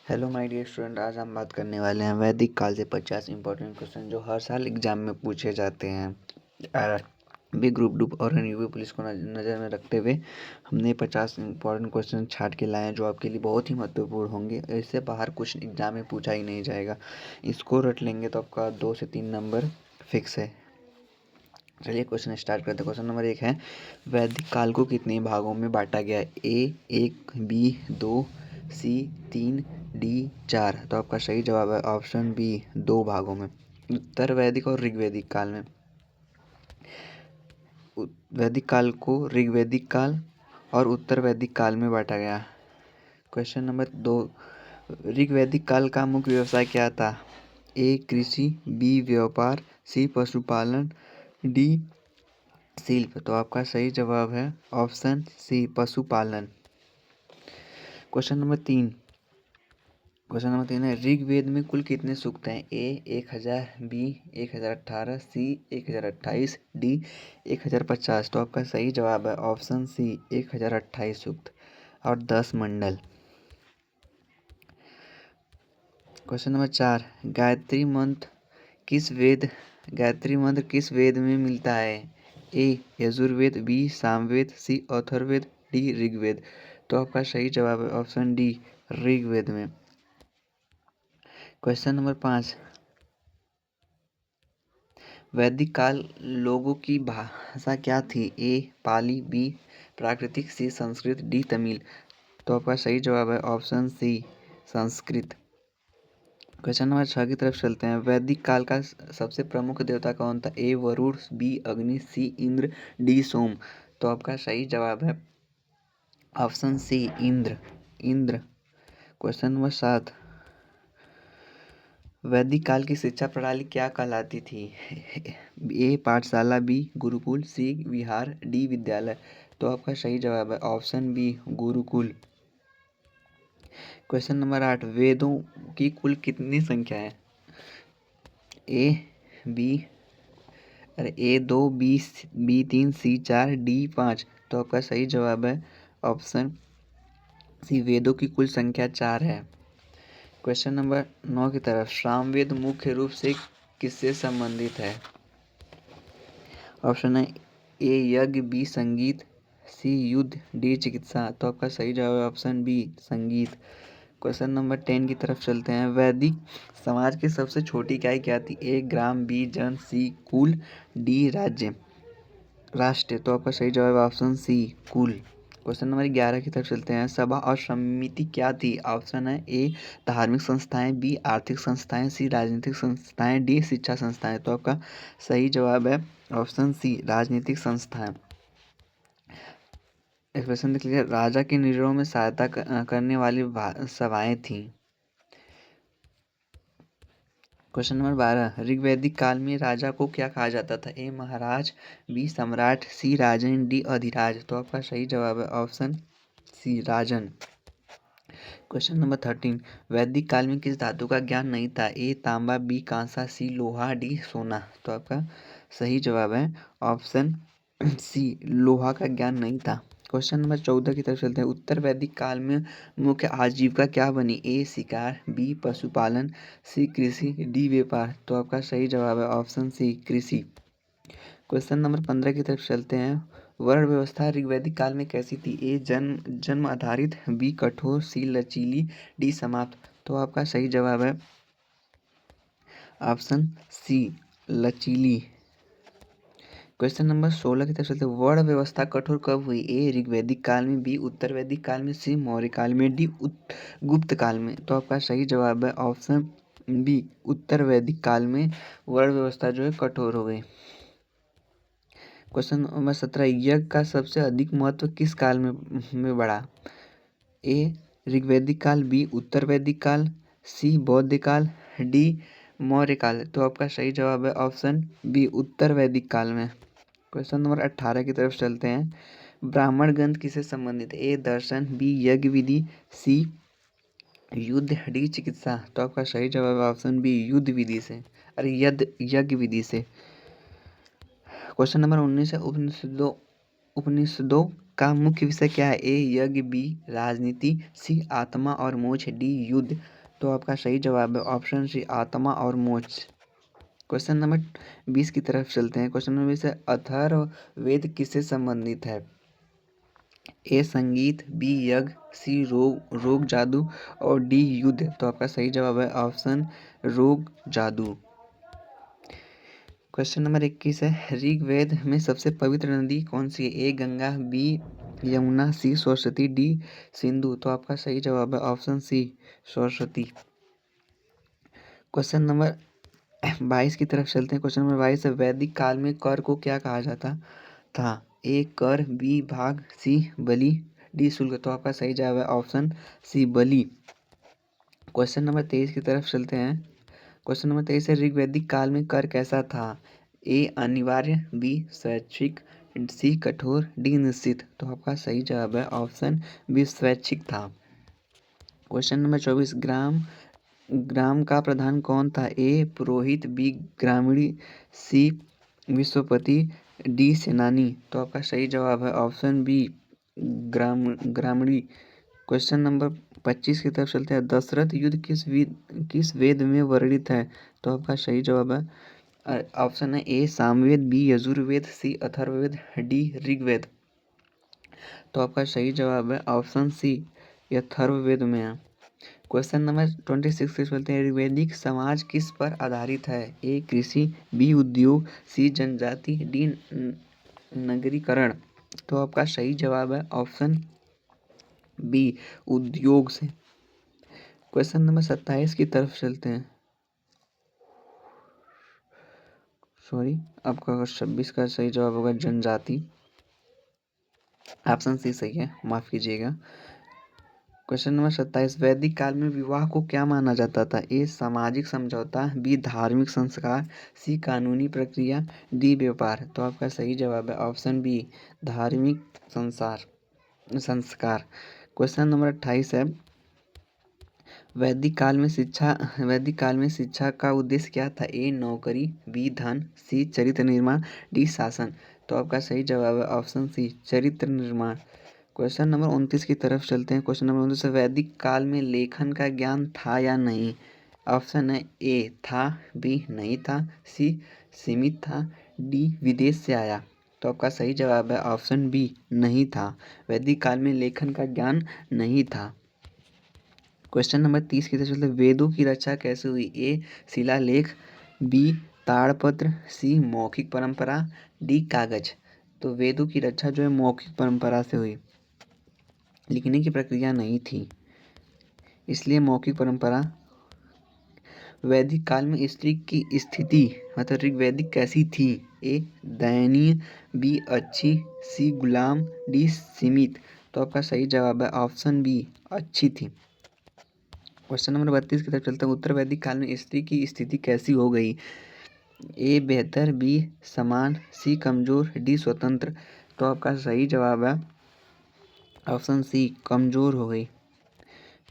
Hello my dear student, आज हम बात करने वाले हैं वैदिक काल से 50 इंपॉर्टेंट क्वेश्चन जो हर साल एग्जाम में पूछे जाते हैं। भी ग्रुप डू और यूपी पुलिस को नज़र में रखते हुए हमने 50 इंपॉर्टेंट क्वेश्चन छाट के लाए हैं जो आपके लिए बहुत ही महत्वपूर्ण होंगे। इससे बाहर कुछ एग्जाम में पूछा ही नहीं जाएगा। इसको रट लेंगे तो आपका 2 से 3 नंबर फिक्स है। चलिए क्वेश्चन स्टार्ट करते हैं। क्वेश्चन नंबर 1 है, वैदिक काल को कितने भागों में बांटा गया है? ए 1, बी 2, सी 3, डी 4। तो आपका सही जवाब है ऑप्शन बी, 2 भागों में। उत्तर वैदिक और ऋग्वैदिक काल में। वैदिक काल को ऋग्वैदिक काल और उत्तर वैदिक काल में बांटा गया। क्वेश्चन नंबर 2, ऋग्वैदिक काल का मुख्य व्यवसाय क्या था? ए कृषि, बी व्यापार, सी पशुपालन, डी शिल्प। तो आपका सही जवाब है ऑप्शन सी, पशुपालन। क्वेश्चन नंबर 3 है, ऋग्वेद में कुल कितने सूक्त हैं? ए 1000, बी 1018, सी 1028, डी 1050। तो आपका सही जवाब है ऑप्शन सी, 1028 सूक्त और 10 मंडल। क्वेश्चन नंबर 4, गायत्री मंत्र किस वेद में मिलता है? ए यजुर्वेद, बी सामवेद, सी अथर्ववेद, डी ऋग्वेद। तो आपका सही जवाब है ऑप्शन डी, ऋग्वेद में। क्वेश्चन नंबर 5, वैदिक काल लोगों की भाषा क्या थी? ए पाली, बी प्राकृतिक, सी संस्कृत, डी तमिल। तो आपका सही जवाब है option C, Sanskrit. Question number 6 की तरफ चलते हैं। वैदिक काल का सबसे प्रमुख देवता कौन था? ए वरुण, बी अग्नि, सी इंद्र, डी सोम। तो आपका सही जवाब है option C, Indra. Question number 7, वैदिक काल की शिक्षा प्रणाली क्या कहलाती थी? ए पाठशाला, बी गुरुकुल, सी विहार, डी विद्यालय। तो आपका सही जवाब है ऑप्शन बी, गुरुकुल। क्वेश्चन नंबर 8, वेदों की कुल कितनी संख्या है? A 2, B 3, C 4, D 5। तो आपका सही जवाब है ऑप्शन सी, वेदों की कुल संख्या 4 है। क्वेश्चन नंबर 9 की तरफ, सामवेद मुख्य रूप से किससे संबंधित है? ऑप्शन है ए यज्ञ, बी संगीत, सी युद्ध, डी चिकित्सा। तो आपका सही जवाब है ऑप्शन बी, संगीत। क्वेश्चन नंबर 10 की तरफ चलते हैं। वैदिक समाज की सबसे छोटी इकाई क्या थी? ए ग्राम, बी जन, सी कुल, डी राष्ट्र। तो आपका सही जवाब है ऑप्शन सी, कुल। क्वेश्चन नंबर 11 की तरफ चलते हैं। सभा और समिति क्या थी? ऑप्शन है ए धार्मिक संस्थाएं, बी आर्थिक संस्थाएं, सी राजनीतिक संस्थाएं, डी शिक्षा संस्थाएं। तो आपका सही जवाब है ऑप्शन सी, राजनीतिक संस्थाएं। एक्सप्रेशन देख लीजिए, राजा के निर्णयों में सहायता करने वाली सभाएं थीं। क्वेश्चन नंबर 12, ऋग्वैदिक काल में राजा को क्या कहा जाता था? ए महाराज, बी सम्राट, सी राजन, डी अधिराज। तो आपका सही जवाब है ऑप्शन सी, राजन। क्वेश्चन नंबर 13, वैदिक काल में किस धातु का ज्ञान नहीं था? ए तांबा, बी कांसा, सी लोहा, डी सोना। तो आपका सही जवाब है ऑप्शन सी, लोहा का ज्ञान नहीं था। क्वेश्चन नंबर 14 की तरफ चलते हैं। उत्तर वैदिक काल में मुख्य आजीविका क्या बनी? ए शिकार, बी पशुपालन, सी कृषि, डी व्यापार। तो आपका सही जवाब है ऑप्शन सी, कृषि। क्वेश्चन नंबर 15 की तरफ चलते हैं। वर्ण व्यवस्था ऋग्वैदिक काल में कैसी थी? ए जन्म आधारित, बी कठोर, सी लचीली, डी समाप्त। तो आपका सही जवाब है ऑप्शन सी, लचीली। क्वेश्चन नंबर 16 की तरफ चलते हैं। वर्ण व्यवस्था कठोर कब हुई? ए ऋग्वैदिक काल में, बी उत्तर वैदिक काल में, सी मौर्य काल में, डी गुप्त काल में। तो आपका सही जवाब है ऑप्शन बी, उत्तर वैदिक काल में वर्ण व्यवस्था जो है कठोर हो गई। क्वेश्चन नंबर 17, यज्ञ का सबसे अधिक महत्व किस काल में बढ़ा? ए ऋग्वैदिक काल, बी उत्तर वैदिक काल, सी बौद्ध काल, डी मौर्य काल। तो आपका सही जवाब है ऑप्शन बी, उत्तर वैदिक काल में। क्वेश्चन नंबर 18 की तरफ चलते हैं। ब्राह्मण ग्रंथ किससे संबंधित है? ए दर्शन, बी यज्ञ विधि, सी युद्ध, डी चिकित्सा। तो आपका सही जवाब है ऑप्शन बी, युद्ध विधि से, अरे यज्ञ विधि से। क्वेश्चन नंबर 19 है। उपनिषदों का मुख्य विषय क्या है? ए यज्ञ, बी राजनीति, सी आत्मा और मोक्ष, डी युद्ध। तो आपका सही जवाब है ऑप्शन सी आत्मा और मोक्ष। क्वेश्चन नंबर 20 की तरफ चलते हैं। क्वेश्चन नंबर 20 है अथर्ववेद किससे संबंधित है? ए संगीत, बी यज्ञ, सी रोग जादू और डी युद्ध। तो आपका सही जवाब है ऑप्शन रोग जादू। क्वेश्चन नंबर 21 है ऋग्वेद में सबसे पवित्र नदी कौन सी है? A Ganga, B Yamuna, C Saraswati, D Sindhu. तो आपका सही जवाब है option C Saraswati. Question number 22 की तरफ चलते हैं। क्वेश्चन नंबर 22 है वैदिक काल में कर को क्या कहा जाता था? ए कर, बी भाग, सी बलि, डी शुल्क। तो आपका सही जवाब है ऑप्शन सी बलि। क्वेश्चन नंबर 23 की तरफ चलते हैं। क्वेश्चन नंबर 23 है ऋग्वैदिक काल में कर कैसा था? ए अनिवार्य, बी स्वैच्छिक, सी कठोर, डी निश्चित। तो आपका सही जवाब है ऑप्शन बी स्वैच्छिक था। क्वेश्चन नंबर 24 ग्राम का प्रधान कौन था? ए पुरोहित, बी ग्रामीणी, सी विश्वपति, डी सेनानी। तो आपका सही जवाब है ऑप्शन बी ग्रामीणी। क्वेश्चन नंबर 25 की तरफ चलते हैं। दशरथ युद्ध किस वेद में वर्णित है? तो आपका सही जवाब है ऑप्शन है ए सामवेद, बी यजुर्वेद, सी अथर्ववेद, डी ऋग्वेद। तो आपका सही जवाब है ऑप्शन सी अथर्ववेद में है। क्वेश्चन नंबर 26 से चलते हैं। ऋग्वैदिक समाज किस पर आधारित है? ए कृषि, बी उद्योग, सी जनजाति, डी नगरीकरण। तो आपका सही जवाब है ऑप्शन बी उद्योग से। क्वेश्चन नंबर 27 की तरफ चलते हैं। सॉरी, आपका 26 का सही जवाब होगा जनजाति। ऑप्शन सी सही है, माफ कीजिएगा। क्वेश्चन नंबर 27 वैदिक काल में विवाह को क्या माना जाता था? ए सामाजिक समझौता, बी धार्मिक संस्कार, सी कानूनी प्रक्रिया, डी व्यापार। तो आपका सही जवाब है ऑप्शन बी धार्मिक संस्कार। क्वेश्चन नंबर 28 है वैदिक काल में शिक्षा का उद्देश्य क्या था? ए नौकरी, बी धन, सी चरित्र निर्माण, डी शासन। तो आपका सही जवाब है ऑप्शन सी चरित्र निर्माण। क्वेश्चन नंबर 29 की तरफ चलते हैं। क्वेश्चन नंबर 29 वैदिक काल में लेखन का ज्ञान था या नहीं? ऑप्शन है ए था, बी नहीं था, सी सीमित था, डी विदेश से आया। तो आपका सही जवाब है ऑप्शन बी नहीं था। वैदिक काल में लेखन का ज्ञान नहीं था। क्वेश्चन नंबर 30 की तरफ चलते वेदों की रचना कैसे हुई? ए शिलालेख, बी ताड़पत्र, सी मौखिक परंपरा, डी कागज। तो वेदों की रचना जो है मौखिक परंपरा से हुई, लिखने की प्रक्रिया नहीं थी, इसलिए मौखिक परंपरा। वैदिक काल में स्त्री की स्थिति मतलब ऋग्वैदिक कैसी थी? ए दयनीय, बी अच्छी, सी गुलाम, डी सीमित। तो आपका सही जवाब है ऑप्शन बी अच्छी थी। क्वेश्चन नंबर 32 की तरफ चलते हैं। उत्तर वैदिक काल में स्त्री की स्थिति कैसी हो गई? ए बेहतर, बी समान, सी कमजोर, डी स्वतंत्र। तो आपका सही जवाब है ऑप्शन सी कमजोर हो गई।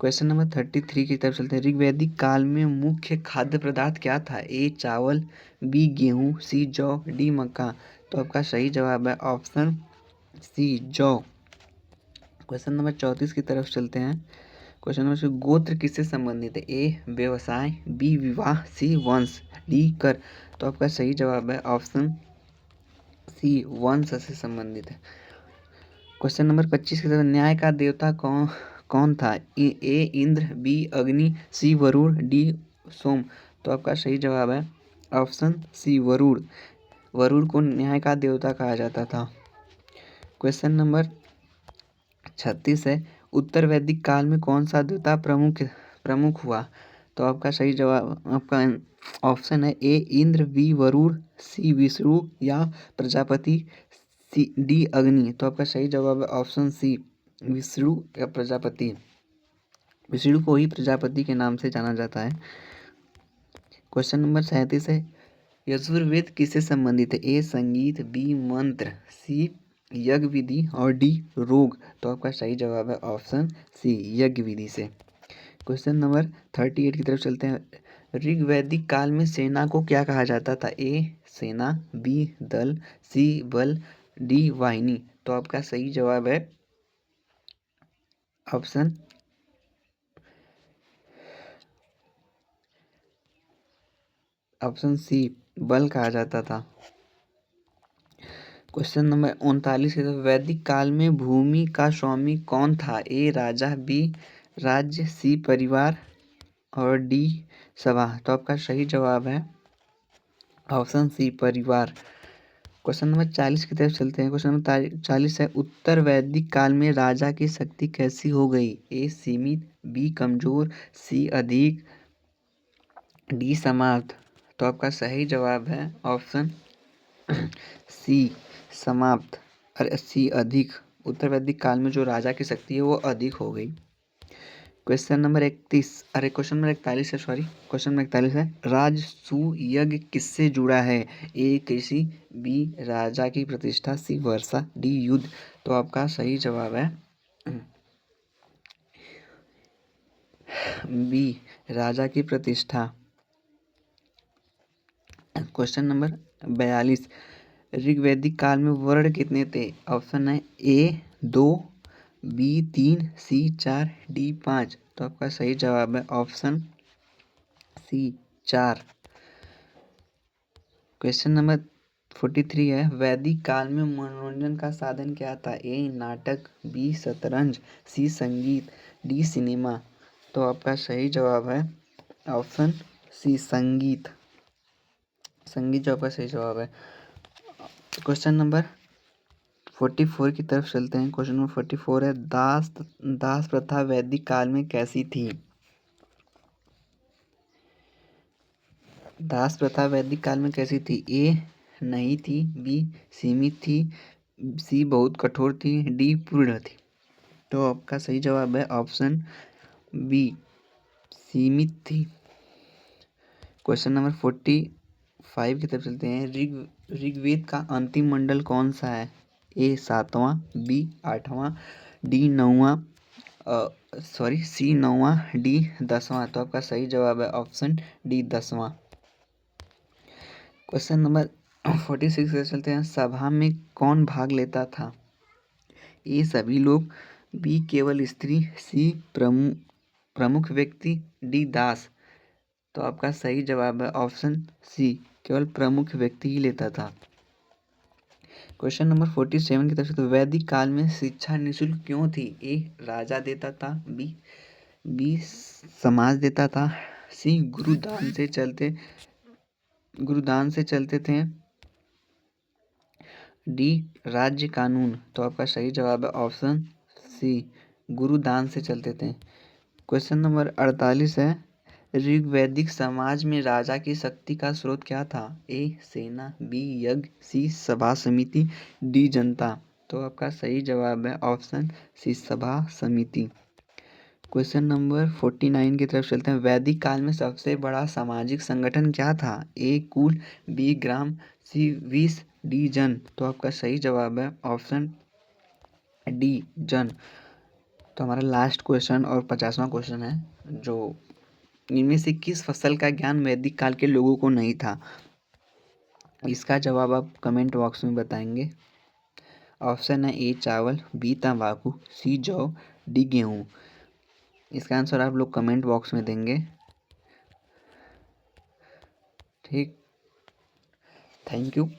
क्वेश्चन नंबर 33 की तरफ चलते हैं। ऋग्वैदिक काल में मुख्य खाद्य पदार्थ क्या था? ए चावल, बी गेहूं, सी जौ, डी मक्का। तो आपका सही जवाब है ऑप्शन सी जौ। क्वेश्चन नंबर 34 की तरफ चलते हैं। क्वेश्चन नंबर गोत्र किससे संबंधित है? ए व्यवसाय, बी विवाह, सी वंश, डी कर। तो आपका सही जवाब है ऑप्शन सी वंश से संबंधित है। क्वेश्चन नंबर 25 की तरफ न्याय का देवता कौन था? ए इंद्र, बी अग्नि, सी वरुण, डी सोम। तो आपका सही जवाब है ऑप्शन सी वरुण। वरुण को न्याय का देवता कहा जाता था। क्वेश्चन नंबर 36 है उत्तर वैदिक काल में कौन सा देवता प्रमुख हुआ? तो आपका सही जवाब आपका ऑप्शन है ए इंद्र, बी वरुण, सी विष्णु या प्रजापति, सी डी अग्नि। तो आपका सही जवाब है ऑप्शन सी विष्णु या प्रजापति। विष्णु को ही प्रजापति के नाम से जाना जाता है। क्वेश्चन नंबर 37 है यजुर्वेद किससे संबंधित है? ए संगीत, बी मंत्र, सी यज्ञ विधि और डी रोग। तो आपका सही जवाब है ऑप्शन सी यज्ञ विधि से। क्वेश्चन नंबर 38 की तरफ चलते हैं। ऋग्वैदिक काल में सेना को क्या कहा जाता था? ए सेना, बी दल, सी बल, डी वाहिनी। तो आपका सही जवाब है ऑप्शन सी, बल कहा जाता था। क्वेश्चन नंबर 39 है, वैदिक काल में भूमि का स्वामी कौन था? ए राजा, बी राज्य, सी परिवार और डी सभा। तो आपका सही जवाब है ऑप्शन सी, परिवार। क्वेश्चन नंबर 40 की तरफ चलते हैं। क्वेश्चन नंबर 40 है, उत्तर वैदिक काल में राजा की शक्ति कैसी हो गई? ए सीमित, बी कमजोर, सी अधिक, डी समाप्त। तो आपका सही जवाब है ऑप्शन सी, समाप्त। अरे सी, अधिक। उत्तर वैदिक काल में जो राजा की शक्ति है वो अधिक हो गई। क्वेश्चन नंबर 41, अरे क्वेश्चन नंबर 41 है, सॉरी, क्वेश्चन नंबर 41 है, राजसूय यज्ञ किससे जुड़ा है? ए कृषि, बी राजा की प्रतिष्ठा, सी वर्षा, डी युद्ध। तो आपका सही जवाब है बी राजा की प्रतिष्ठा। क्वेश्चन नंबर 42, ऋग्वैदिक काल में वर्ण कितने थे? ऑप्शन है ए 2, बी 3, सी 4, डी 5। तो आपका सही जवाब है ऑप्शन सी, 4। क्वेश्चन नंबर 43 है, वैदिक काल में मनोरंजन का साधन क्या था? ए नाटक, बी शतरंज, सी संगीत, डी सिनेमा। तो आपका सही जवाब है ऑप्शन सी, संगीत। संगीत जो आपका सही जवाब है। क्वेश्चन नंबर 44 की तरफ चलते हैं। क्वेश्चन नंबर 44 है, दास प्रथा वैदिक काल में कैसी थी? दास प्रथा वैदिक काल में कैसी थी? ए नहीं थी, बी सीमित थी, सी बहुत कठोर थी, डी पूर्ण थी। तो आपका सही जवाब है ऑप्शन बी, सीमित थी। क्वेश्चन नंबर 45 की तरफ चलते हैं। ऋग्वेद का अंतिम मंडल कौन सा है? ए 7वां, बी 8वां, डी 9वां, सी 9वां, डी 10वां। तो आपका सही जवाब है ऑप्शन डी, 10वां। क्वेश्चन नंबर 46 से चलते हैं। सभा में कौन भाग लेता था? ए सभी लोग, बी केवल स्त्री, सी प्रमुख व्यक्ति, डी दास। तो आपका सही जवाब है ऑप्शन सी, केवल प्रमुख व्यक्ति ही लेता था। क्वेश्चन नंबर 47 की तरफ से, तो वैदिक काल में शिक्षा निःशुल्क क्यों थी? ए राजा देता था, बी समाज देता था, सी गुरुदान से चलते थे, डी राज्य कानून। तो आपका सही जवाब है ऑप्शन सी, गुरुदान से चलते थे। क्वेश्चन नंबर 48 है, ऋग्वैदिक समाज में राजा की शक्ति का स्रोत क्या था? ए सेना, बी यज्ञ, सी सभा समिति, डी जनता। तो आपका सही जवाब है ऑप्शन सी, सभा समिति। क्वेश्चन नंबर 49 की तरफ चलते हैं। वैदिक काल में सबसे बड़ा सामाजिक संगठन क्या था? ए कुल, बी ग्राम, सी विष, डी जन। तो आपका सही जवाब है ऑप्शन डी, जन। तो हमारा लास्ट क्वेश्चन और 50वां क्वेश्चन है, जो इनमें से किस फसल का ज्ञान वैदिक काल के लोगों को नहीं था? इसका जवाब आप कमेंट बॉक्स में बताएंगे। ऑप्शन है ए चावल, बी तंबाकू, सी जौ, डी गेहूँ। इसका आंसर आप लोग कमेंट बॉक्स में देंगे। ठीक, थैंक यू।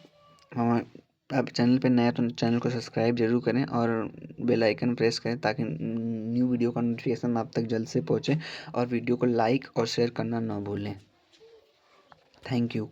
हम आप चैनल पे नया तो चैनल को सब्सक्राइब जरूर करें और बेल आइकन प्रेस करें ताकि न्यू वीडियो का नोटिफिकेशन आप तक जल्द से पहुंचे, और वीडियो को लाइक और शेयर करना ना भूलें। Thank you.